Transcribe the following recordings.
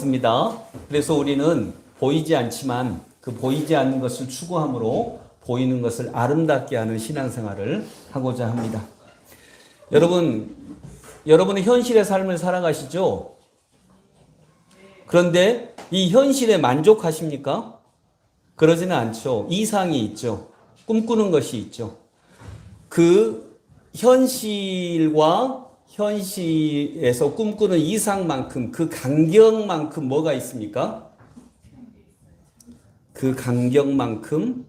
없습니다. 그래서 우리는 보이지 않지만 그 보이지 않는 것을 추구함으로 보이는 것을 아름답게 하는 신앙생활을 하고자 합니다. 여러분은 현실의 삶을 살아가시죠? 그런데 이 현실에 만족하십니까? 그러지는 않죠. 이상이 있죠. 꿈꾸는 것이 있죠. 그 현실과 현실에서 꿈꾸는 이상만큼, 그 간격만큼 뭐가 있습니까? 그 간격만큼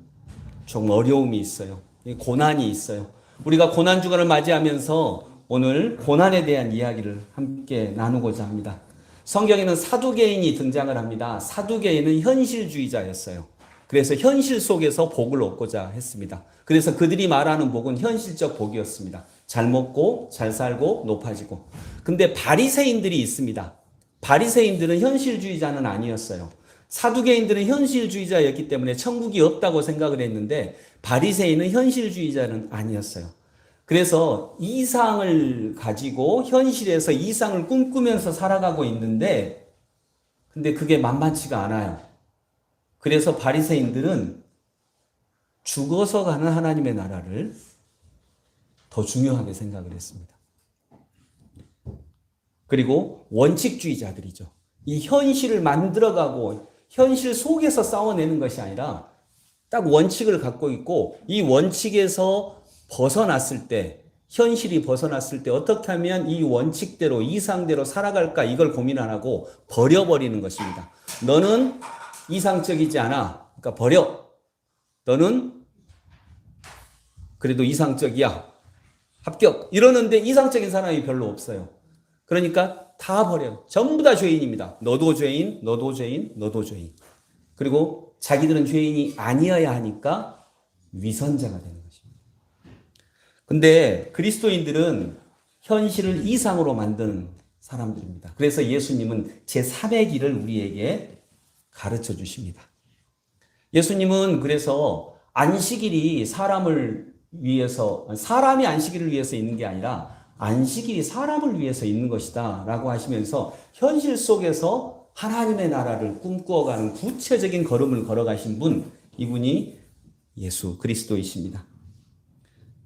좀 어려움이 있어요. 고난이 있어요. 우리가 고난주간을 맞이하면서 오늘 고난에 대한 이야기를 함께 나누고자 합니다. 성경에는 사두개인이 등장을 합니다. 사두개인은 현실주의자였어요. 그래서 현실 속에서 복을 얻고자 했습니다. 그래서 그들이 말하는 복은 현실적 복이었습니다. 잘 먹고 잘 살고 높아지고. 근데 바리새인들이 있습니다. 바리새인들은 현실주의자는 아니었어요. 사두개인들은 현실주의자였기 때문에 천국이 없다고 생각을 했는데 바리새인은 현실주의자는 아니었어요. 그래서 이상을 가지고 현실에서 이상을 꿈꾸면서 살아가고 있는데 근데 그게 만만치가 않아요. 그래서 바리새인들은 죽어서 가는 하나님의 나라를 더 중요하게 생각을 했습니다. 그리고 원칙주의자들이죠. 이 현실을 만들어가고 현실 속에서 싸워내는 것이 아니라 딱 원칙을 갖고 있고 이 원칙에서 벗어났을 때 현실이 벗어났을 때 어떻게 하면 이 원칙대로 이상대로 살아갈까 이걸 고민 안 하고 버려버리는 것입니다. 너는 이상적이지 않아. 그러니까 버려. 너는 그래도 이상적이야. 합격. 이러는데 이상적인 사람이 별로 없어요. 그러니까 다 버려요. 전부 다 죄인입니다. 너도 죄인, 너도 죄인, 너도 죄인. 그리고 자기들은 죄인이 아니어야 하니까 위선자가 되는 것입니다. 근데 그리스도인들은 현실을 이상으로 만드는 사람들입니다. 그래서 예수님은 제3의 길을 우리에게 가르쳐 주십니다. 예수님은 그래서 안식일이 사람이 안식일을 위해서 있는 게 아니라 안식일이 사람을 위해서 있는 것이다 라고 하시면서 현실 속에서 하나님의 나라를 꿈꾸어가는 구체적인 걸음을 걸어가신 분, 이분이 예수 그리스도이십니다.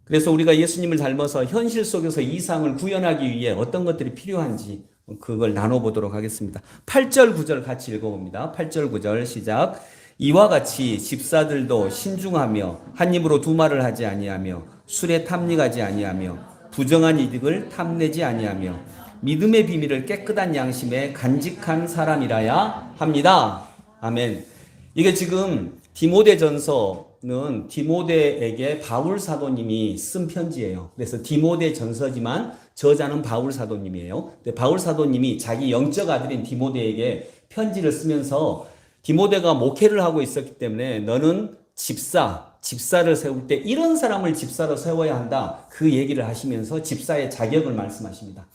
그래서 우리가 예수님을 닮아서 현실 속에서 이상을 구현하기 위해 어떤 것들이 필요한지 그걸 나눠보도록 하겠습니다. 8절 9절 같이 읽어봅니다. 8절 9절 시작. 이와 같이 집사들도 신중하며 한 입으로 두 말을 하지 아니하며 술에 탐닉하지 아니하며 부정한 이득을 탐내지 아니하며 믿음의 비밀을 깨끗한 양심에 간직한 사람이라야 합니다. 아멘. 이게 지금 디모데전서는 디모데에게 바울 사도님이 쓴 편지예요. 그래서 디모데전서지만 저자는 바울 사도님이에요. 근데 바울 사도님이 자기 영적 아들인 디모데에게 편지를 쓰면서 디모데가 목회를 하고 있었기 때문에 너는 집사를 세울 때 이런 사람을 집사로 세워야 한다. 그 얘기를 하시면서 집사의 자격을 말씀하십니다.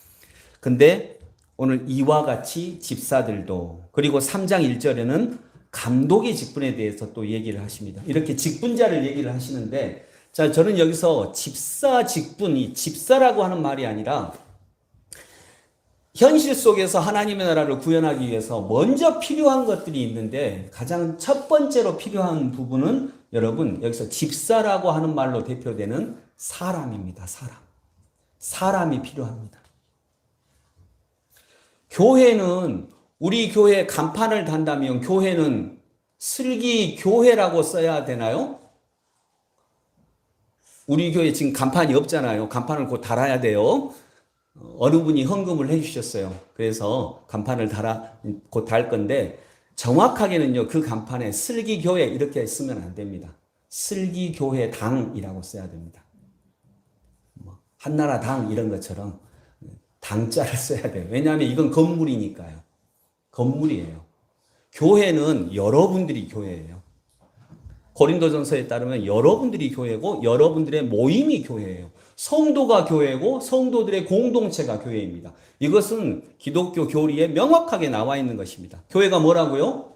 근데 오늘 이와 같이 집사들도 그리고 3장 1절에는 감독의 직분에 대해서 또 얘기를 하십니다. 이렇게 직분자를 얘기를 하시는데 자, 저는 여기서 집사 직분이 집사라고 하는 말이 아니라 현실 속에서 하나님의 나라를 구현하기 위해서 먼저 필요한 것들이 있는데 가장 첫 번째로 필요한 부분은 여러분 여기서 집사라고 하는 말로 대표되는 사람입니다. 사람이 필요합니다. 교회는 우리 교회 간판을 단다면 교회는 슬기교회라고 써야 되나요? 우리 교회 지금 간판이 없잖아요. 간판을 곧 달아야 돼요. 어느 분이 헌금을 해주셨어요. 그래서 간판을 곧 달 건데 정확하게는요 그 간판에 슬기교회 이렇게 쓰면 안 됩니다. 슬기교회당이라고 써야 됩니다. 한나라당 이런 것처럼 당자를 써야 돼요. 왜냐하면 이건 건물이니까요. 건물이에요. 교회는 여러분들이 교회예요. 고린도전서에 따르면 여러분들이 교회고 여러분들의 모임이 교회예요. 성도가 교회고 성도들의 공동체가 교회입니다. 이것은 기독교 교리에 명확하게 나와 있는 것입니다. 교회가 뭐라고요?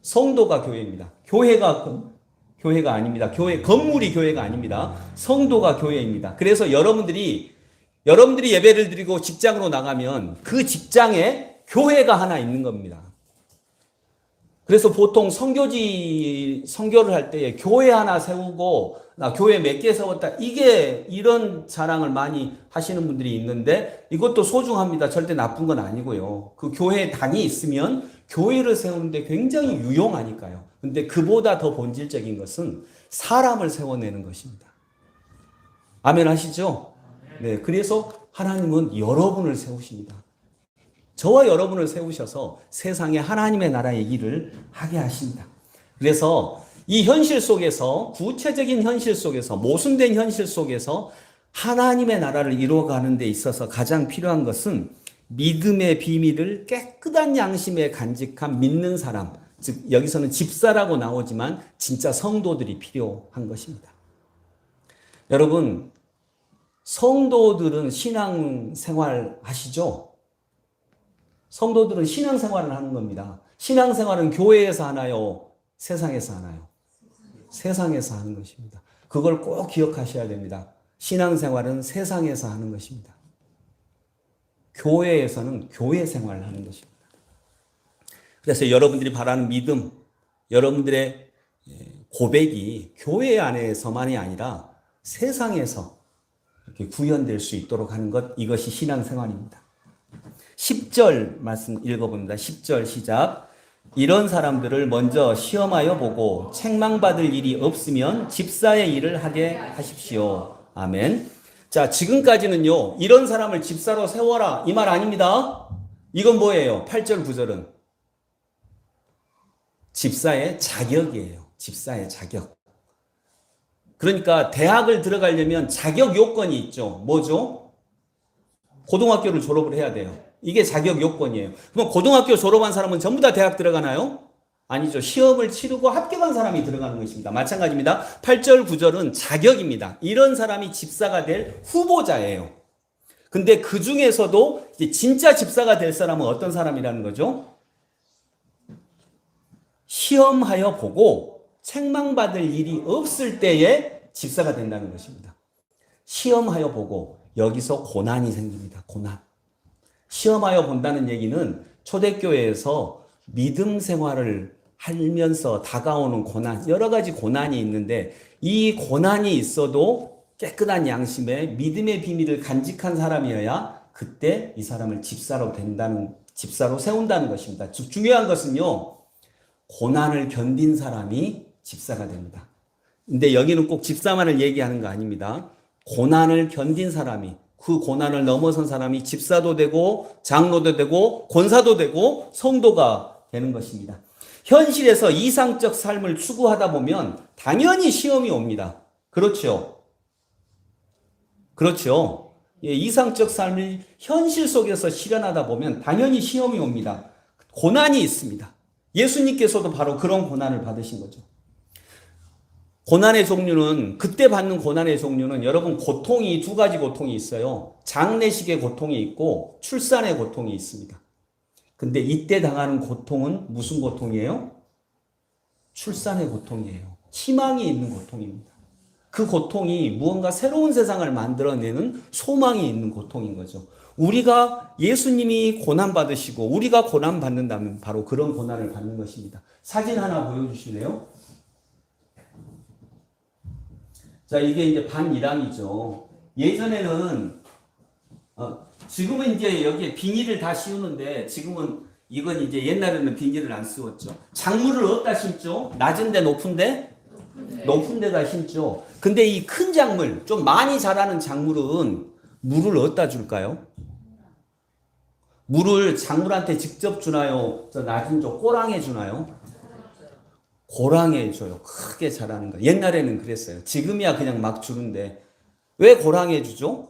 성도가 교회입니다. 교회가 아닙니다. 건물이 교회가 아닙니다. 성도가 교회입니다. 그래서 여러분들이 예배를 드리고 직장으로 나가면 그 직장에 교회가 하나 있는 겁니다. 그래서 보통 선교를 할 때에 교회 하나 세우고 나 교회 몇 개 세웠다. 이런 자랑을 많이 하시는 분들이 있는데 이것도 소중합니다. 절대 나쁜 건 아니고요. 그 교회 당이 있으면 교회를 세우는데 굉장히 유용하니까요. 근데 그보다 더 본질적인 것은 사람을 세워내는 것입니다. 아멘 하시죠? 네. 그래서 하나님은 여러분을 세우십니다. 저와 여러분을 세우셔서 세상에 하나님의 나라의 일을 하게 하십니다. 그래서 이 현실 속에서, 구체적인 현실 속에서, 모순된 현실 속에서 하나님의 나라를 이루어가는 데 있어서 가장 필요한 것은 믿음의 비밀을 깨끗한 양심에 간직한 믿는 사람, 즉 여기서는 집사라고 나오지만 진짜 성도들이 필요한 것입니다. 여러분, 성도들은 신앙생활 하시죠? 성도들은 신앙생활을 하는 겁니다. 신앙생활은 교회에서 하나요? 세상에서 하나요? 세상에서 하는 것입니다. 그걸 꼭 기억하셔야 됩니다. 신앙생활은 세상에서 하는 것입니다. 교회에서는 교회 생활을 하는 것입니다. 그래서 여러분들이 바라는 믿음, 여러분들의 고백이 교회 안에서만이 아니라 세상에서 이렇게 구현될 수 있도록 하는 것, 이것이 신앙생활입니다. 10절 말씀 읽어봅니다. 10절 시작. 이런 사람들을 먼저 시험하여 보고 책망받을 일이 없으면 집사의 일을 하게 하십시오. 아멘. 자, 지금까지는요, 이런 사람을 집사로 세워라, 이 말 아닙니다. 이건 뭐예요? 8절 9절은 집사의 자격이에요. 집사의 자격. 그러니까 대학을 들어가려면 자격 요건이 있죠. 뭐죠? 고등학교를 졸업을 해야 돼요. 이게 자격 요건이에요. 그럼 고등학교 졸업한 사람은 전부 다 대학 들어가나요? 아니죠. 시험을 치르고 합격한 사람이 들어가는 것입니다. 마찬가지입니다. 8절 9절은 자격입니다. 이런 사람이 집사가 될 후보자예요. 근데 그 중에서도 이제 진짜 집사가 될 사람은 어떤 사람이라는 거죠? 시험하여 보고 책망받을 일이 없을 때에 집사가 된다는 것입니다. 시험하여 보고 여기서 고난이 생깁니다. 고난. 시험하여 본다는 얘기는 초대교회에서 믿음 생활을 하면서 다가오는 고난, 여러 가지 고난이 있는데 이 고난이 있어도 깨끗한 양심에 믿음의 비밀을 간직한 사람이어야 그때 이 사람을 집사로 세운다는 것입니다. 즉 중요한 것은요, 고난을 견딘 사람이 집사가 됩니다. 근데 여기는 꼭 집사만을 얘기하는 거 아닙니다. 고난을 견딘 사람이, 그 고난을 넘어선 사람이 집사도 되고 장로도 되고 권사도 되고 성도가 되는 것입니다. 현실에서 이상적 삶을 추구하다 보면 당연히 시험이 옵니다. 그렇죠? 그렇죠? 예, 이상적 삶을 현실 속에서 실현하다 보면 당연히 시험이 옵니다. 고난이 있습니다. 예수님께서도 바로 그런 고난을 받으신 거죠. 고난의 종류는, 그때 받는 고난의 종류는 여러분 고통이 두 가지 고통이 있어요. 장례식의 고통이 있고 출산의 고통이 있습니다. 근데 이때 당하는 고통은 무슨 고통이에요? 출산의 고통이에요. 희망이 있는 고통입니다. 그 고통이 무언가 새로운 세상을 만들어내는 소망이 있는 고통인 거죠. 우리가 예수님이 고난받으시고 우리가 고난받는다면 바로 그런 고난을 받는 것입니다. 사진 하나 보여주실래요? 자, 이게 이제 반일항이죠. 예전에는, 지금은 이제 여기에 비닐을 다 씌우는데, 지금은 이건 이제 옛날에는 비닐을 안 씌웠죠. 작물을 어디다 심죠? 낮은데 높은데? 높은 데다 심죠. 근데 이 큰 작물, 좀 많이 자라는 작물은 물을 어디다 줄까요? 물을 작물한테 직접 주나요? 저 낮은 쪽 꼬랑에 주나요? 고랑에 줘요. 크게 자라는 거. 옛날에는 그랬어요. 지금이야 그냥 막 주는데. 왜 고랑에 주죠?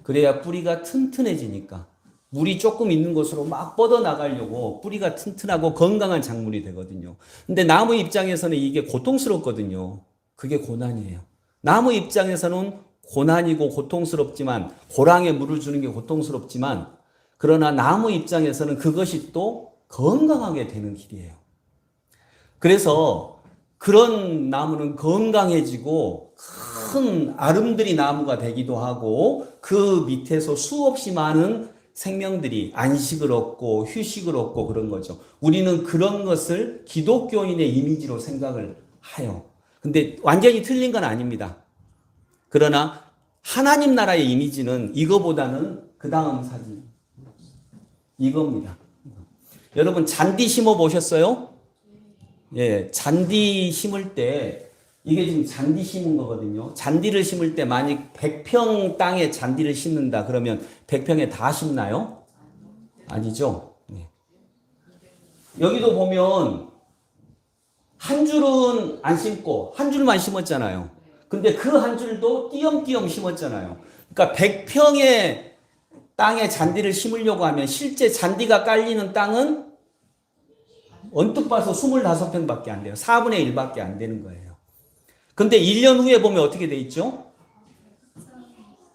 그래야 뿌리가 튼튼해지니까. 물이 조금 있는 곳으로 막 뻗어나가려고 뿌리가 튼튼하고 건강한 작물이 되거든요. 근데 나무 입장에서는 이게 고통스럽거든요. 그게 고난이에요. 나무 입장에서는 고난이고 고통스럽지만, 고랑에 물을 주는 게 고통스럽지만, 그러나 나무 입장에서는 그것이 또 건강하게 되는 길이에요. 그래서 그런 나무는 건강해지고 큰 아름드리 나무가 되기도 하고 그 밑에서 수없이 많은 생명들이 안식을 얻고 휴식을 얻고 그런 거죠. 우리는 그런 것을 기독교인의 이미지로 생각을 해요. 근데 완전히 틀린 건 아닙니다. 그러나 하나님 나라의 이미지는 이거보다는 그 다음 사진. 이겁니다. 여러분 잔디 심어 보셨어요? 예, 잔디 심을 때 이게 지금 잔디 심은 거거든요. 잔디를 심을 때 만약 100평 땅에 잔디를 심는다 그러면 100평에 다 심나요? 아니죠. 네. 여기도 보면 한 줄은 안 심고 한 줄만 심었잖아요. 근데 그 한 줄도 띄엄띄엄 심었잖아요. 그러니까 100평의 땅에 잔디를 심으려고 하면 실제 잔디가 깔리는 땅은 언뜻 봐서 25평밖에 안 돼요. 4분의 1밖에 안 되는 거예요. 근데 1년 후에 보면 어떻게 돼 있죠?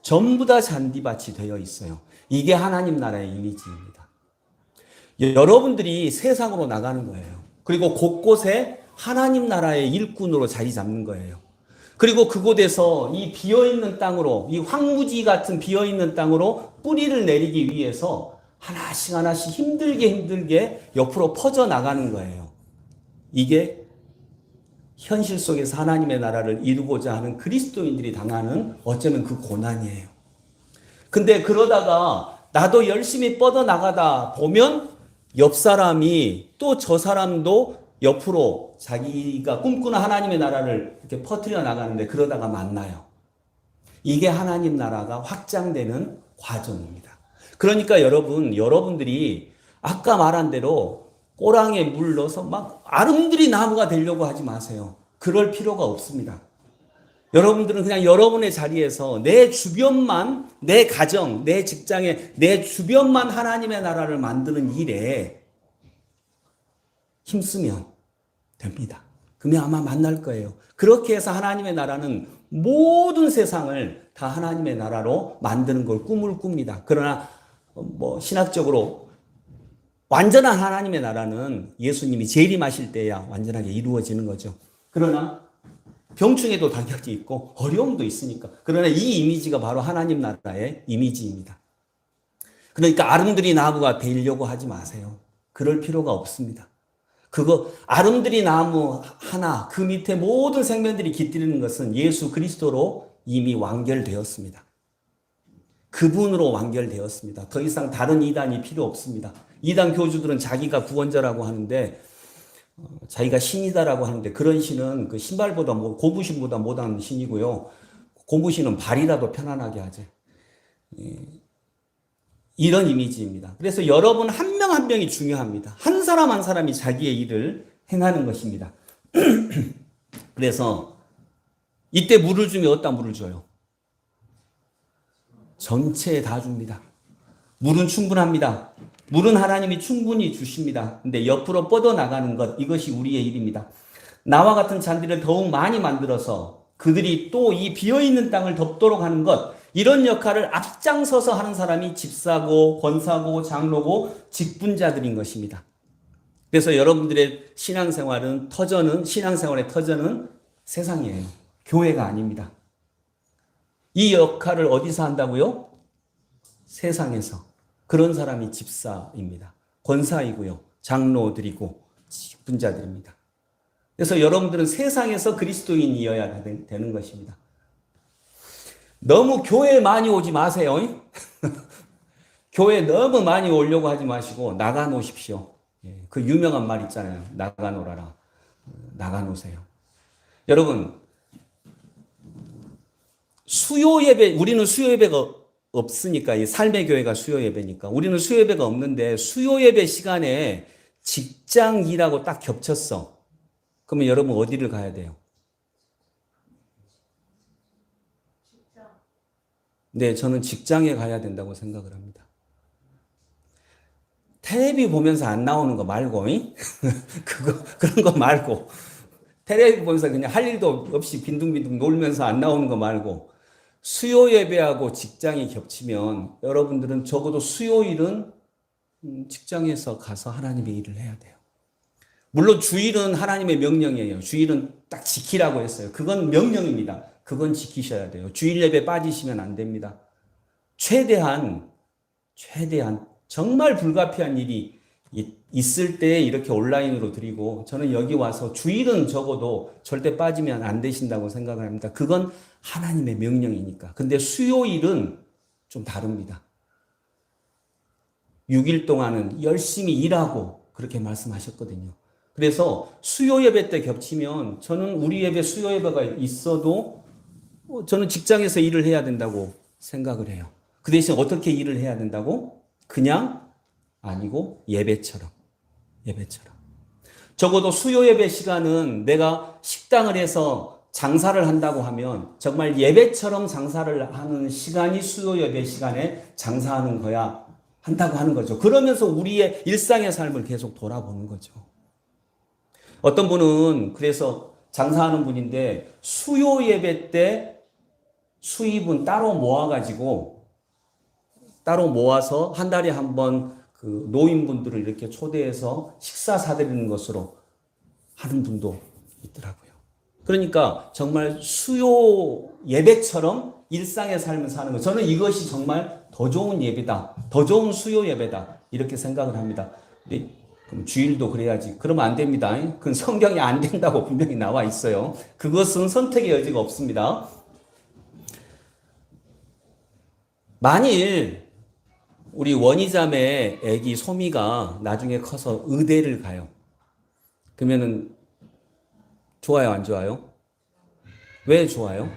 전부 다 잔디밭이 되어 있어요. 이게 하나님 나라의 이미지입니다. 여러분들이 세상으로 나가는 거예요. 그리고 곳곳에 하나님 나라의 일꾼으로 자리 잡는 거예요. 그리고 그곳에서 이 비어있는 땅으로, 이 황무지 같은 비어있는 땅으로 뿌리를 내리기 위해서 하나씩 하나씩 힘들게 옆으로 퍼져나가는 거예요. 이게 현실 속에서 하나님의 나라를 이루고자 하는 그리스도인들이 당하는 어쩌면 그 고난이에요. 근데 그러다가 나도 열심히 뻗어나가다 보면 옆 사람이 또 저 사람도 옆으로 자기가 꿈꾸는 하나님의 나라를 이렇게 퍼뜨려 나가는데 그러다가 만나요. 이게 하나님 나라가 확장되는 과정입니다. 그러니까 여러분들이 아까 말한 대로 꼬랑에 물 넣어서 막 아름드리 나무가 되려고 하지 마세요. 그럴 필요가 없습니다. 여러분들은 그냥 여러분의 자리에서 내 주변만, 내 가정, 내 직장에 내 주변만 하나님의 나라를 만드는 일에 힘쓰면 됩니다. 그러면 아마 만날 거예요. 그렇게 해서 하나님의 나라는 모든 세상을 다 하나님의 나라로 만드는 걸 꿈을 꿉니다. 그러나 신학적으로 완전한 하나님의 나라는 예수님이 재림하실 때야 완전하게 이루어지는 거죠. 그러나 병충해도 당연히 있고 어려움도 있으니까. 그러나 이 이미지가 바로 하나님 나라의 이미지입니다. 그러니까 아름드리 나무가 되려고 하지 마세요. 그럴 필요가 없습니다. 그거 아름드리 나무 하나 그 밑에 모든 생명들이 깃들이는 것은 예수 그리스도로 이미 완결되었습니다. 그분으로 완결되었습니다. 더 이상 다른 이단이 필요 없습니다. 이단 교주들은 자기가 구원자라고 하는데 자기가 신이다라고 하는데 그런 신은 그 신발보다 고무신보다 못한 신이고요. 고무신은 발이라도 편안하게 하지. 이런 이미지입니다. 그래서 여러분 한 명 한 명이 중요합니다. 한 사람 한 사람이 자기의 일을 행하는 것입니다. 그래서 이때 물을 주면 어디다 물을 줘요? 전체에 다 줍니다. 물은 충분합니다. 물은 하나님이 충분히 주십니다. 근데 옆으로 뻗어나가는 것, 이것이 우리의 일입니다. 나와 같은 잔디를 더욱 많이 만들어서 그들이 또 이 비어있는 땅을 덮도록 하는 것, 이런 역할을 앞장서서 하는 사람이 집사고, 권사고, 장로고, 직분자들인 것입니다. 그래서 여러분들의 신앙생활의 터전은 세상이에요. 교회가 아닙니다. 이 역할을 어디서 한다고요? 세상에서. 그런 사람이 집사입니다. 권사이고요. 장로들이고 직분자들입니다. 그래서 여러분들은 세상에서 그리스도인이어야 되는 것입니다. 너무 교회에 많이 오지 마세요. 교회에 너무 많이 오려고 하지 마시고 나가 놓으십시오. 그 유명한 말 있잖아요. 나가 놀아라. 나가 놓으세요. 여러분, 우리는 수요 예배가 없으니까, 이 삶의 교회가 수요 예배니까, 우리는 수요 예배가 없는데, 수요 예배 시간에 직장 일하고 딱 겹쳤어. 그러면 여러분 어디를 가야 돼요? 네, 저는 직장에 가야 된다고 생각을 합니다. 텔레비 보면서 안 나오는 거 말고, 그런 거 말고, 텔레비 보면서 그냥 할 일도 없이 빈둥빈둥 놀면서 안 나오는 거 말고, 수요 예배하고 직장이 겹치면 여러분들은 적어도 수요일은 직장에서 가서 하나님의 일을 해야 돼요. 물론 주일은 하나님의 명령이에요. 주일은 딱 지키라고 했어요. 그건 명령입니다. 그건 지키셔야 돼요. 주일 예배 빠지시면 안 됩니다. 최대한 최대한 정말 불가피한 일이 있을 때 이렇게 온라인으로 드리고, 저는 여기 와서 주일은 적어도 절대 빠지면 안 되신다고 생각을 합니다. 그건 하나님의 명령이니까. 근데 수요일은 좀 다릅니다. 6일 동안은 열심히 일하고 그렇게 말씀하셨거든요. 그래서 수요 예배 때 겹치면 저는 우리 예배 수요 예배가 있어도 저는 직장에서 일을 해야 된다고 생각을 해요. 그 대신 어떻게 일을 해야 된다고? 그냥 아니고 예배처럼. 적어도 수요 예배 시간은 내가 식당을 해서 장사를 한다고 하면 정말 예배처럼 장사를 하는 시간이 수요 예배 시간에 장사하는 거야 한다고 하는 거죠. 그러면서 우리의 일상의 삶을 계속 돌아보는 거죠. 어떤 분은 그래서 장사하는 분인데 수요 예배 때 수입은 따로 모아서 한 달에 한 번 그 노인분들을 이렇게 초대해서 식사 사드리는 것으로 하는 분도 있더라고요. 그러니까 정말 수요 예배처럼 일상의 삶을 사는 거. 저는 이것이 정말 더 좋은 예배다. 더 좋은 수요 예배다. 이렇게 생각을 합니다. 그럼 주일도 그래야지. 그러면 안 됩니다. 그건 성경에 안 된다고 분명히 나와 있어요. 그것은 선택의 여지가 없습니다. 만일 우리 원희자매 애기 소미가 나중에 커서 의대를 가요. 그러면은 좋아요, 안 좋아요? 왜 좋아요?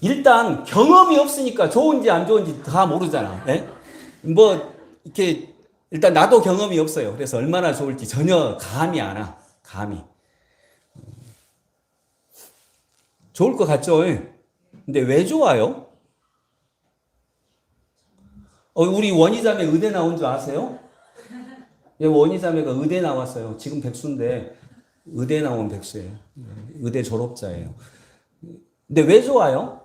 일단 경험이 없으니까 좋은지 안 좋은지 다 모르잖아. 예? 뭐 이렇게 일단 나도 경험이 없어요. 그래서 얼마나 좋을지 전혀 감이 안 와. 감이. 좋을 것 같죠? 근데 왜 좋아요? 우리 원희자매 의대 나온 줄 아세요? 원희자매가 의대 나왔어요. 지금 백수인데 의대 나온 백수예요. 의대 졸업자예요. 근데 왜 좋아요?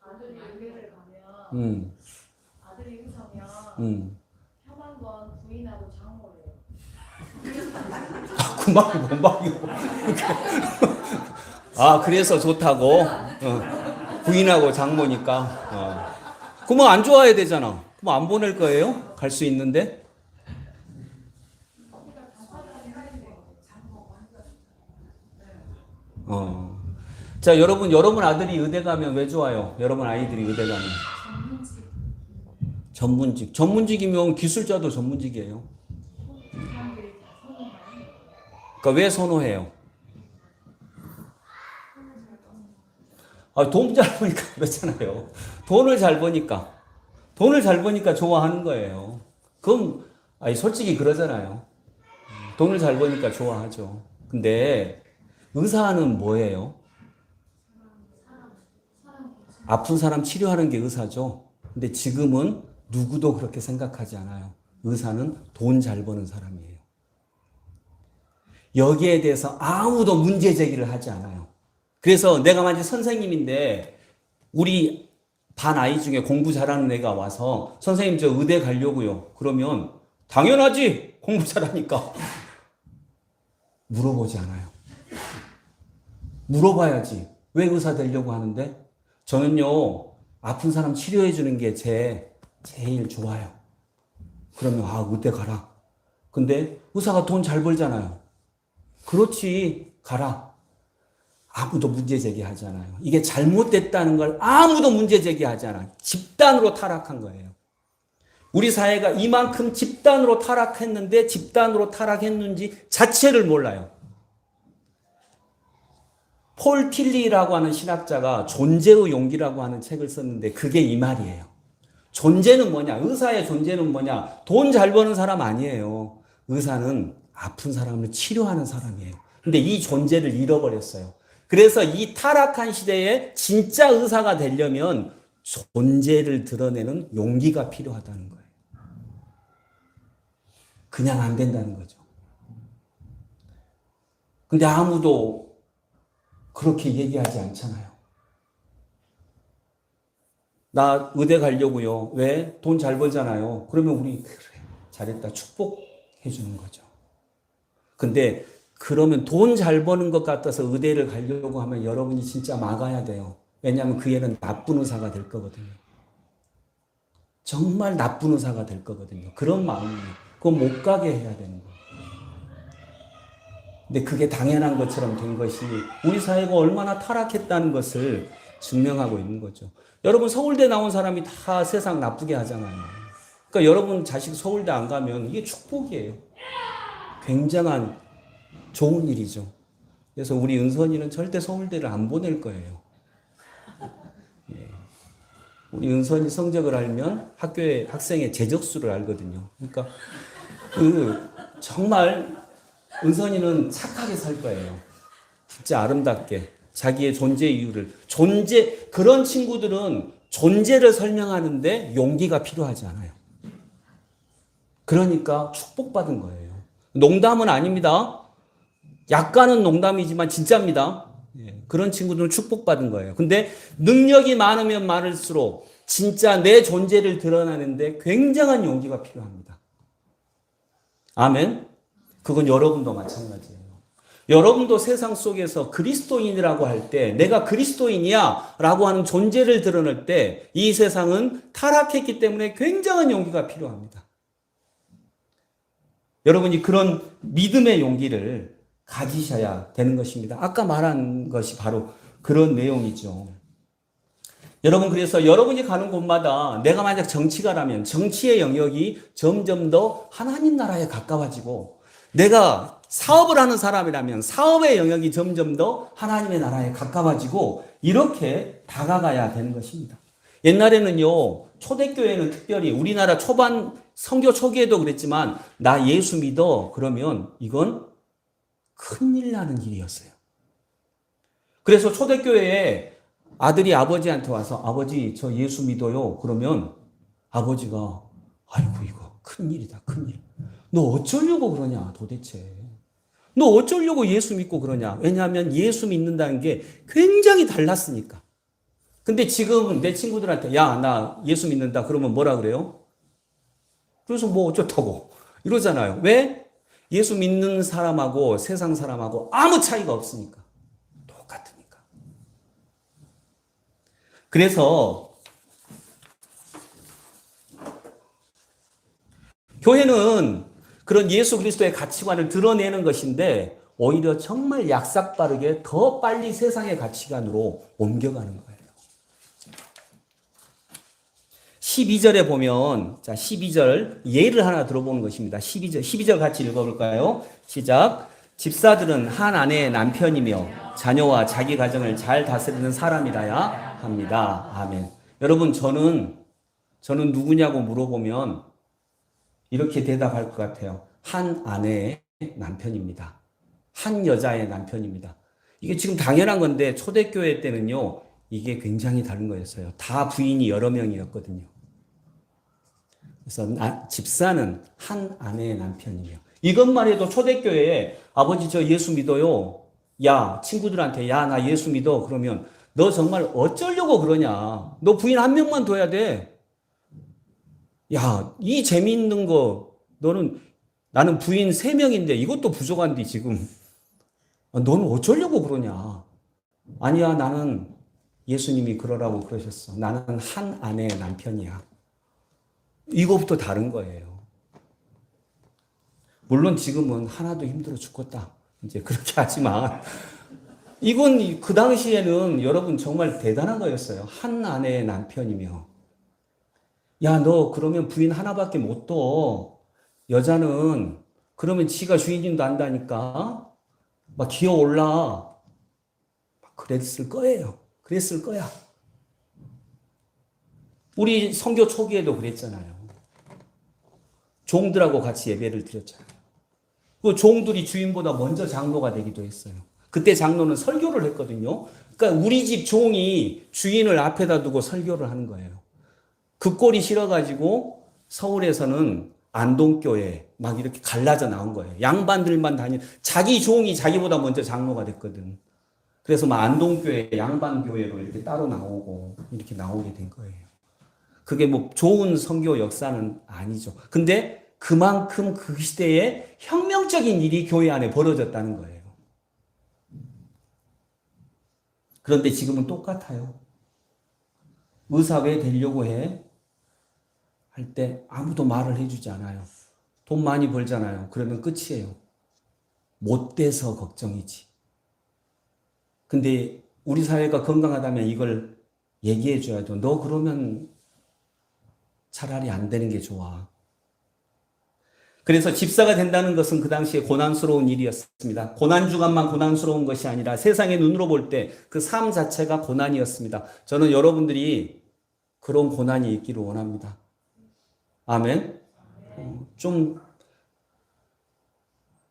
아들이 의대를 가면 아들이 의사면 형 한 번 부인하고 장모래요. 금방이고. 아, 그래서 좋다고? 부인하고 장모니까. 그러면 안 좋아야 되잖아. 그럼 안 보낼 거예요? 갈 수 있는데? 자, 여러분 아들이 의대 가면 왜 좋아요? 여러분 아이들이 의대 가면. 전문직. 전문직이면 기술자도 전문직이에요. 그러니까 왜 선호해요? 돈 잘 버니까 그렇잖아요. 돈을 잘 버니까 좋아하는 거예요. 그럼, 솔직히 그러잖아요. 돈을 잘 버니까 좋아하죠. 근데 의사는 뭐예요? 아픈 사람 치료하는 게 의사죠. 근데 지금은 누구도 그렇게 생각하지 않아요. 의사는 돈 잘 버는 사람이에요. 여기에 대해서 아무도 문제 제기를 하지 않아요. 그래서 내가 만약 선생님인데 우리 반 아이 중에 공부 잘하는 애가 와서 선생님 저 의대 가려고요. 그러면 당연하지. 공부 잘하니까. 물어보지 않아요. 물어봐야지. 왜 의사 되려고 하는데? 저는요, 아픈 사람 치료해 주는 게 제일 좋아요. 그러면, 의대 가라. 근데 의사가 돈 잘 벌잖아요. 그렇지, 가라. 아무도 문제 제기하지 않아요. 이게 잘못됐다는 걸 아무도 문제 제기하지 않아요. 집단으로 타락한 거예요. 우리 사회가 이만큼 집단으로 타락했는데 집단으로 타락했는지 자체를 몰라요. 폴 틸리라고 하는 신학자가 존재의 용기라고 하는 책을 썼는데 그게 이 말이에요. 존재는 뭐냐? 의사의 존재는 뭐냐? 돈 잘 버는 사람 아니에요. 의사는 아픈 사람을 치료하는 사람이에요. 근데 이 존재를 잃어버렸어요. 그래서 이 타락한 시대에 진짜 의사가 되려면 존재를 드러내는 용기가 필요하다는 거예요. 그냥 안 된다는 거죠. 근데 아무도 그렇게 얘기하지 않잖아요. 나 의대 가려고요. 왜? 돈 잘 벌잖아요. 그러면 우리 그래, 잘했다 축복해 주는 거죠. 근데 그러면 돈 잘 버는 것 같아서 의대를 가려고 하면 여러분이 진짜 막아야 돼요. 왜냐하면 그 애는 나쁜 의사가 될 거거든요. 정말 나쁜 의사가 될 거거든요. 그런 마음이에요. 그건 못 가게 해야 되는 거예요. 근데 그게 당연한 것처럼 된 것이 우리 사회가 얼마나 타락했다는 것을 증명하고 있는 거죠. 여러분 서울대 나온 사람이 다 세상 나쁘게 하잖아요. 그러니까 여러분 자식 서울대 안 가면 이게 축복이에요. 굉장한 좋은 일이죠. 그래서 우리 은선이는 절대 서울대를 안 보낼 거예요. 예. 우리 은선이 성적을 알면 학교의 학생의 재적수를 알거든요. 그러니까 정말 은선이는 착하게 살 거예요. 진짜 아름답게 자기의 존재 이유를 그런 친구들은 존재를 설명하는데 용기가 필요하지 않아요. 그러니까 축복받은 거예요. 농담은 아닙니다. 약간은 농담이지만 진짜입니다. 그런 친구들은 축복받은 거예요. 근데 능력이 많으면 많을수록 진짜 내 존재를 드러내는데 굉장한 용기가 필요합니다. 아멘. 그건 여러분도 마찬가지예요. 여러분도 세상 속에서 그리스도인이라고 할 때 내가 그리스도인이야 라고 하는 존재를 드러낼 때 이 세상은 타락했기 때문에 굉장한 용기가 필요합니다. 여러분이 그런 믿음의 용기를 가지셔야 되는 것입니다. 아까 말한 것이 바로 그런 내용이죠. 여러분 그래서 여러분이 가는 곳마다 내가 만약 정치가라면 정치의 영역이 점점 더 하나님 나라에 가까워지고 내가 사업을 하는 사람이라면 사업의 영역이 점점 더 하나님의 나라에 가까워지고 이렇게 다가가야 되는 것입니다. 옛날에는요, 초대교회는 특별히 우리나라 초반 선교 초기에도 그랬지만 나 예수 믿어 그러면 이건 큰일 나는 일이었어요. 그래서 초대교회에 아들이 아버지한테 와서 아버지 저 예수 믿어요. 그러면 아버지가 아이고 이거 큰일이다 큰일. 너 어쩌려고 그러냐 도대체. 너 어쩌려고 예수 믿고 그러냐. 왜냐하면 예수 믿는다는 게 굉장히 달랐으니까. 근데 지금 내 친구들한테 야 나 예수 믿는다 그러면 뭐라 그래요? 그래서 뭐 어쩌다고 이러잖아요. 왜? 예수 믿는 사람하고 세상 사람하고 아무 차이가 없으니까. 똑같으니까. 그래서 교회는 그런 예수 그리스도의 가치관을 드러내는 것인데 오히려 정말 약삭빠르게 더 빨리 세상의 가치관으로 옮겨가는 거예요. 12절에 보면, 자, 12절 예를 하나 들어보는 것입니다. 12절 같이 읽어볼까요? 시작. 집사들은 한 아내의 남편이며 자녀와 자기 가정을 잘 다스리는 사람이라야 합니다. 아멘. 여러분, 저는 누구냐고 물어보면 이렇게 대답할 것 같아요. 한 아내의 남편입니다. 한 여자의 남편입니다. 이게 지금 당연한 건데 초대교회 때는요, 이게 굉장히 다른 거였어요. 다 부인이 여러 명이었거든요. 그래서 집사는 한 아내의 남편이며 이것만 해도 초대교회에 아버지 저 예수 믿어요. 야 친구들한테 야 나 예수 믿어. 그러면 너 정말 어쩌려고 그러냐. 너 부인 한 명만 둬야 돼. 야 이 재미있는 거 나는 부인 3명인데 이것도 부족한데 지금 너는 어쩌려고 그러냐. 아니야 나는 예수님이 그러라고 그러셨어. 나는 한 아내의 남편이야. 이거부터 다른 거예요. 물론 지금은 하나도 힘들어 죽겠다. 이제 그렇게 하지만 이건 그 당시에는 여러분 정말 대단한 거였어요. 한 아내의 남편이며 야, 너 그러면 부인 하나밖에 못 둬. 여자는 그러면 지가 주인님도 안다니까 막 기어올라. 그랬을 거예요. 그랬을 거야. 우리 선교 초기에도 그랬잖아요. 종들하고 같이 예배를 드렸잖아요. 그 종들이 주인보다 먼저 장로가 되기도 했어요. 그때 장로는 설교를 했거든요. 그러니까 우리 집 종이 주인을 앞에다 두고 설교를 하는 거예요. 그 꼴이 싫어가지고 서울에서는 안동교회 막 이렇게 갈라져 나온 거예요. 양반들만 자기 종이 자기보다 먼저 장로가 됐거든. 그래서 막 안동교회, 양반교회로 이렇게 따로 나오고 이렇게 나오게 된 거예요. 그게 뭐 좋은 선교 역사는 아니죠. 근데 그만큼 그 시대에 혁명적인 일이 교회 안에 벌어졌다는 거예요. 그런데 지금은 똑같아요. 의사회 되려고 해. 할 때 아무도 말을 해주지 않아요. 돈 많이 벌잖아요. 그러면 끝이에요. 못 돼서 걱정이지. 근데 우리 사회가 건강하다면 이걸 얘기해 줘야죠. 너 그러면 차라리 안 되는 게 좋아. 그래서 집사가 된다는 것은 그 당시에 고난스러운 일이었습니다. 고난주간만 고난스러운 것이 아니라 세상의 눈으로 볼 때 그 삶 자체가 고난이었습니다. 저는 여러분들이 그런 고난이 있기를 원합니다. 아멘. 좀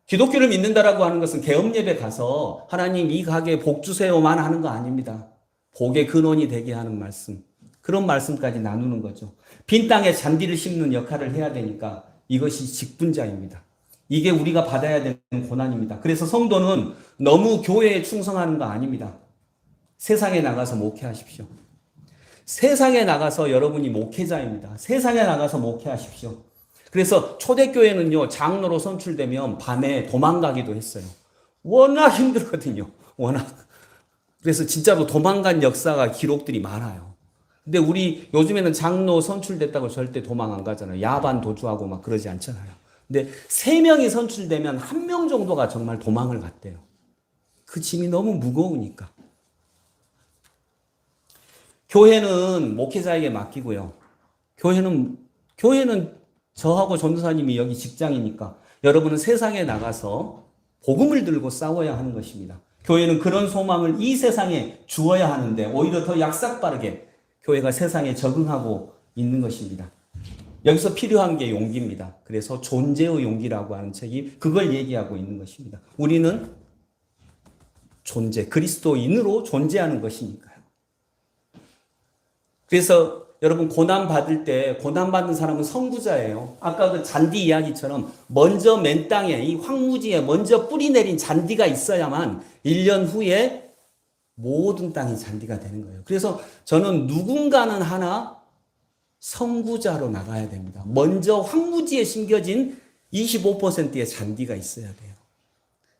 기독교를 믿는다라고 하는 것은 개업 예배 가서 하나님 이 가게에 복 주세요만 하는 거 아닙니다. 복의 근원이 되게 하는 말씀. 그런 말씀까지 나누는 거죠. 빈 땅에 잔디를 심는 역할을 해야 되니까 이것이 직분자입니다. 이게 우리가 받아야 되는 고난입니다. 그래서 성도는 너무 교회에 충성하는 거 아닙니다. 세상에 나가서 목회하십시오. 세상에 나가서 여러분이 목회자입니다. 세상에 나가서 목회하십시오. 그래서 초대교회는요, 장로로 선출되면 밤에 도망가기도 했어요. 워낙 힘들거든요. 워낙. 그래서 진짜로 도망간 역사가 기록들이 많아요. 근데 우리 요즘에는 장로 선출됐다고 절대 도망 안 가잖아요. 야반 도주하고 막 그러지 않잖아요. 근데 3명이 선출되면 1명 정도가 정말 도망을 갔대요. 그 짐이 너무 무거우니까. 교회는 목회자에게 맡기고요. 교회는 저하고 전도사님이 여기 직장이니까 여러분은 세상에 나가서 복음을 들고 싸워야 하는 것입니다. 교회는 그런 소망을 이 세상에 주어야 하는데 오히려 더 약삭빠르게 교회가 세상에 적응하고 있는 것입니다. 여기서 필요한 게 용기입니다. 그래서 존재의 용기라고 하는 책이 그걸 얘기하고 있는 것입니다. 우리는 존재, 그리스도인으로 존재하는 것이니까요. 그래서 여러분 고난받을 때 고난받는 사람은 선구자예요. 아까 그 잔디 이야기처럼 먼저 맨 땅에 이 황무지에 먼저 뿌리 내린 잔디가 있어야만 1년 후에 모든 땅이 잔디가 되는 거예요. 그래서 저는 누군가는 하나 선구자로 나가야 됩니다. 먼저 황무지에 심겨진 25%의 잔디가 있어야 돼요.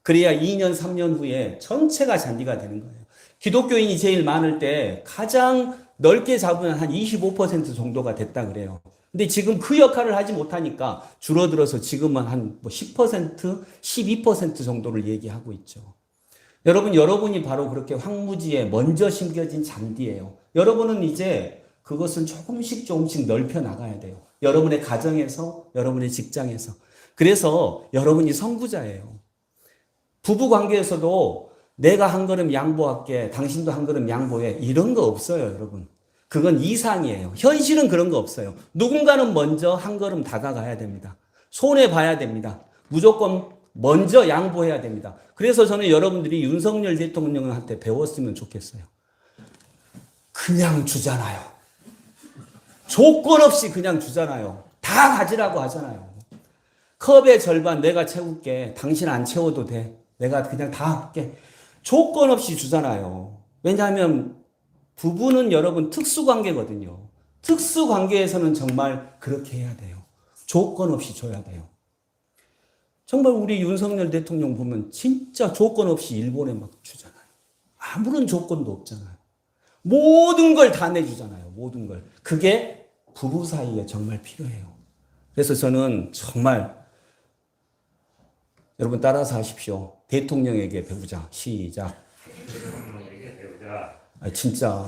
그래야 2년, 3년 후에 전체가 잔디가 되는 거예요. 기독교인이 제일 많을 때 가장 넓게 잡으면 한 25% 정도가 됐다 그래요. 근데 지금 그 역할을 하지 못하니까 줄어들어서 지금은 한 10%, 12% 정도를 얘기하고 있죠. 여러분이 바로 그렇게 황무지에 먼저 심겨진 잔디예요. 여러분은 이제 그것을 조금씩 넓혀 나가야 돼요. 여러분의 가정에서, 여러분의 직장에서. 그래서 여러분이 선구자예요. 부부 관계에서도 내가 한 걸음 양보할게, 당신도 한 걸음 양보해. 이런 거 없어요, 여러분. 그건 이상이에요. 현실은 그런 거 없어요. 누군가는 먼저 한 걸음 다가가야 됩니다. 손해 봐야 됩니다. 무조건 먼저 양보해야 됩니다. 그래서 저는 여러분들이 윤석열 대통령한테 배웠으면 좋겠어요. 그냥 주잖아요. 조건 없이 그냥 주잖아요. 다 가지라고 하잖아요. 컵의 절반 내가 채울게. 당신 안 채워도 돼. 내가 그냥 다 할게. 조건 없이 주잖아요. 왜냐하면 부부는 여러분 특수관계거든요. 특수관계에서는 정말 그렇게 해야 돼요. 조건 없이 줘야 돼요. 정말 우리 윤석열 대통령 보면 진짜 조건 없이 일본에 막 주잖아요. 아무런 조건도 없잖아요. 모든 걸 다 내주잖아요. 모든 걸. 그게 부부 사이에 정말 필요해요. 그래서 저는 정말 여러분 따라서 하십시오. 대통령에게 배우자. 시작. 대통령에게 배우자. 진짜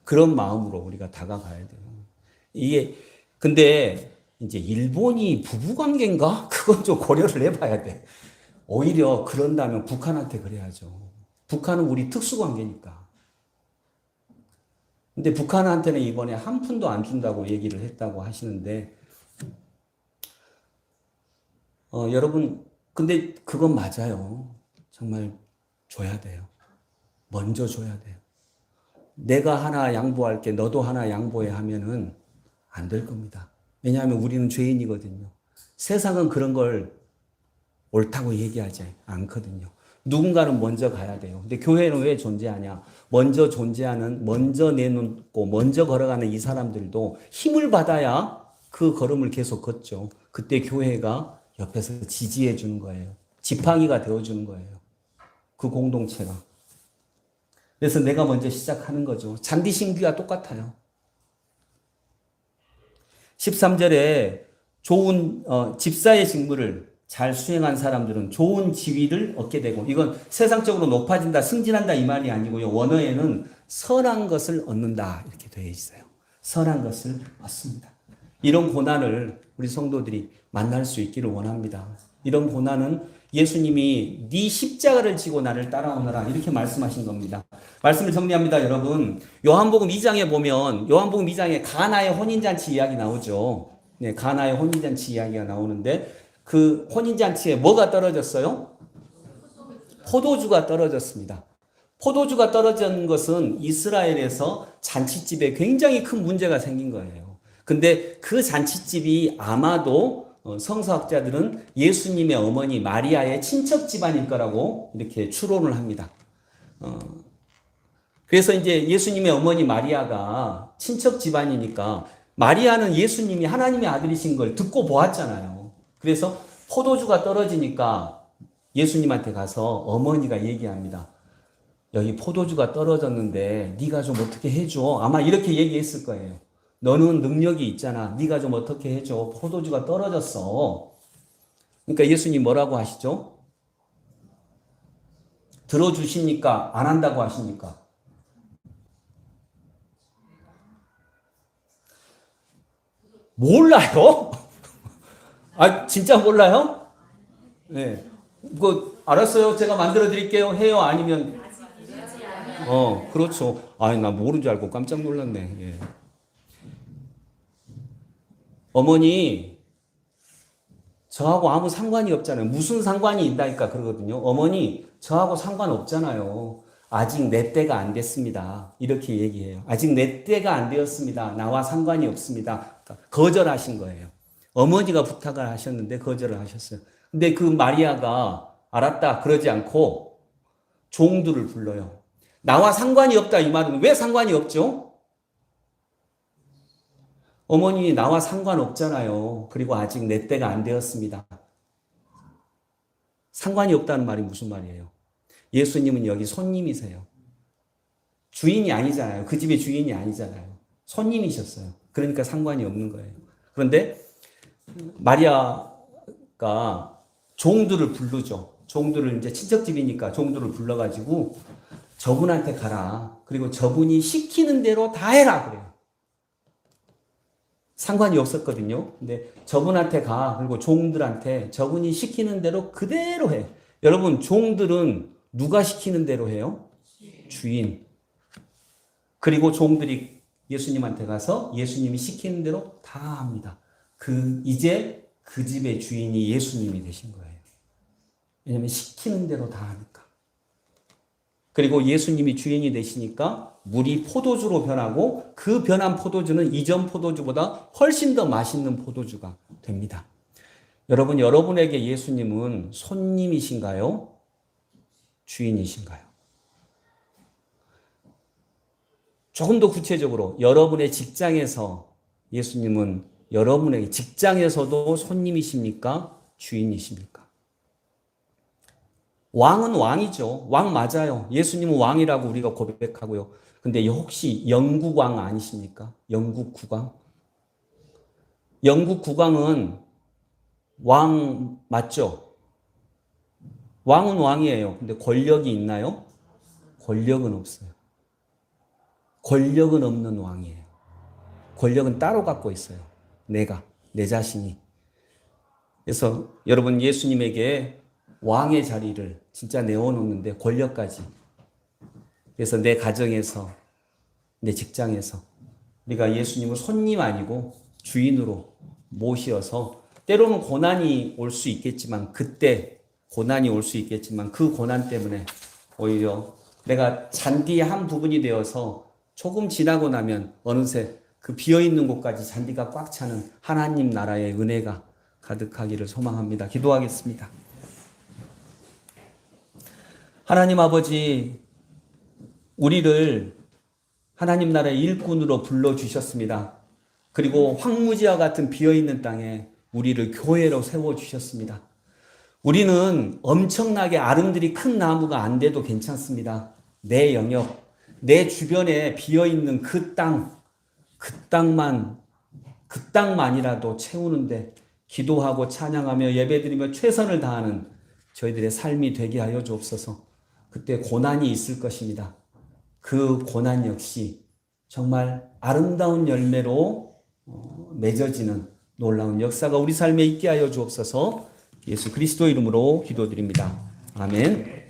그런 마음으로 우리가 다가가야 돼요. 이게 근데 이제 일본이 부부관계인가? 그건 좀 고려를 해봐야 돼. 오히려 그런다면 북한한테 그래야죠. 북한은 우리 특수관계니까. 근데 북한한테는 이번에 한 푼도 안 준다고 얘기를 했다고 하시는데 여러분 근데 그건 맞아요. 정말 줘야 돼요. 먼저 줘야 돼요. 내가 하나 양보할게, 너도 하나 양보해 하면은 안 될 겁니다. 왜냐하면 우리는 죄인이거든요. 세상은 그런 걸 옳다고 얘기하지 않거든요. 누군가는 먼저 가야 돼요. 근데 교회는 왜 존재하냐? 먼저 존재하는, 먼저 내놓고, 먼저 걸어가는 이 사람들도 힘을 받아야 그 걸음을 계속 걷죠. 그때 교회가 옆에서 지지해 주는 거예요. 지팡이가 되어 주는 거예요. 그 공동체가. 그래서 내가 먼저 시작하는 거죠. 잔디 심기가 똑같아요. 13절에 좋은 집사의 직무를 잘 수행한 사람들은 좋은 지위를 얻게 되고, 이건 세상적으로 높아진다, 승진한다 이 말이 아니고요. 원어에는 선한 것을 얻는다 이렇게 되어 있어요. 선한 것을 얻습니다. 이런 고난을 우리 성도들이 만날 수 있기를 원합니다. 이런 고난은 예수님이 네 십자가를 지고 나를 따라오너라 이렇게 말씀하신 겁니다. 말씀을 정리합니다, 여러분. 요한복음 2장에 보면 요한복음 2장에 가나의 혼인잔치 이야기 나오죠. 네, 가나의 혼인잔치 이야기가 나오는데 그 혼인잔치에 뭐가 떨어졌어요? 포도주가 떨어졌습니다. 포도주가 떨어진 것은 이스라엘에서 잔치집에 굉장히 큰 문제가 생긴 거예요. 근데 그 잔치집이 아마도 성서학자들은 예수님의 어머니 마리아의 친척 집안일 거라고 이렇게 추론을 합니다. 그래서 이제 예수님의 어머니 마리아가 친척 집안이니까 마리아는 예수님이 하나님의 아들이신 걸 듣고 보았잖아요. 그래서 포도주가 떨어지니까 예수님한테 가서 어머니가 얘기합니다. 여기 포도주가 떨어졌는데 네가 좀 어떻게 해줘. 아마 이렇게 얘기했을 거예요. 너는 능력이 있잖아. 네가 좀 어떻게 해줘. 포도주가 떨어졌어. 그러니까 예수님 뭐라고 하시죠? 들어주십니까? 안 한다고 하십니까? 몰라요? 아, 진짜 몰라요? 네. 그거 알았어요. 제가 만들어 드릴게요. 해요. 아니면 그렇죠. 아니, 나 모르는 줄 알고 깜짝 놀랐네. 예. 어머니, 저하고 아무 상관이 없잖아요. 무슨 상관이 있다니까 그러거든요. 어머니, 저하고 상관없잖아요. 아직 내 때가 안 됐습니다. 이렇게 얘기해요. 아직 내 때가 안 되었습니다. 나와 상관이 없습니다. 거절하신 거예요. 어머니가 부탁을 하셨는데 거절을 하셨어요. 근데 그 마리아가 알았다 그러지 않고 종들을 불러요. 나와 상관이 없다 이 말은 왜 상관이 없죠? 어머니 나와 상관없잖아요. 그리고 아직 내 때가 안 되었습니다. 상관이 없다는 말이 무슨 말이에요? 예수님은 여기 손님이세요. 주인이 아니잖아요. 그 집의 주인이 아니잖아요. 손님이셨어요. 그러니까 상관이 없는 거예요. 그런데 마리아가 종들을 부르죠. 종들을 이제 친척집이니까 종들을 불러가지고 저분한테 가라. 그리고 저분이 시키는 대로 다 해라. 그래요. 상관이 없었거든요. 근데 저분한테 가. 그리고 종들한테 저분이 시키는 대로 그대로 해. 여러분, 종들은 누가 시키는 대로 해요? 주인. 그리고 종들이 예수님한테 가서 예수님이 시키는 대로 다 합니다. 이제 그 집의 주인이 예수님이 되신 거예요. 왜냐하면 시키는 대로 다 하니까. 그리고 예수님이 주인이 되시니까 물이 포도주로 변하고 그 변한 포도주는 이전 포도주보다 훨씬 더 맛있는 포도주가 됩니다. 여러분, 여러분에게 예수님은 손님이신가요? 주인이신가요? 조금 더 구체적으로 여러분의 직장에서 예수님은 여러분에게 직장에서도 손님이십니까? 주인이십니까? 왕은 왕이죠. 왕 맞아요. 예수님은 왕이라고 우리가 고백하고요. 근데 혹시 영국 왕 아니십니까? 영국 국왕? 영국 국왕은 왕 맞죠? 왕은 왕이에요. 근데 권력이 있나요? 권력은 없어요. 권력은 없는 왕이에요. 권력은 따로 갖고 있어요. 내 자신이. 그래서 여러분 예수님에게 왕의 자리를 진짜 내어놓는데 권력까지. 그래서 내 가정에서, 내 직장에서 우리가 예수님을 손님 아니고 주인으로 모셔서 때로는 고난이 올 수 있겠지만 그때 고난이 올 수 있겠지만 그 고난 때문에 오히려 내가 잔디의 한 부분이 되어서 조금 지나고 나면 어느새 그 비어있는 곳까지 잔디가 꽉 차는 하나님 나라의 은혜가 가득하기를 소망합니다. 기도하겠습니다. 하나님 아버지, 우리를 하나님 나라의 일꾼으로 불러주셨습니다. 그리고 황무지와 같은 비어있는 땅에 우리를 교회로 세워주셨습니다. 우리는 엄청나게 아름드리 큰 나무가 안 돼도 괜찮습니다. 내 영역, 내 주변에 비어있는 그 땅만이라도 채우는데 기도하고 찬양하며 예배드리며 최선을 다하는 저희들의 삶이 되게 하여 주옵소서. 그때 고난이 있을 것입니다. 그 고난 역시 정말 아름다운 열매로 맺어지는 놀라운 역사가 우리 삶에 있게 하여 주옵소서. 예수 그리스도 이름으로 기도드립니다. 아멘.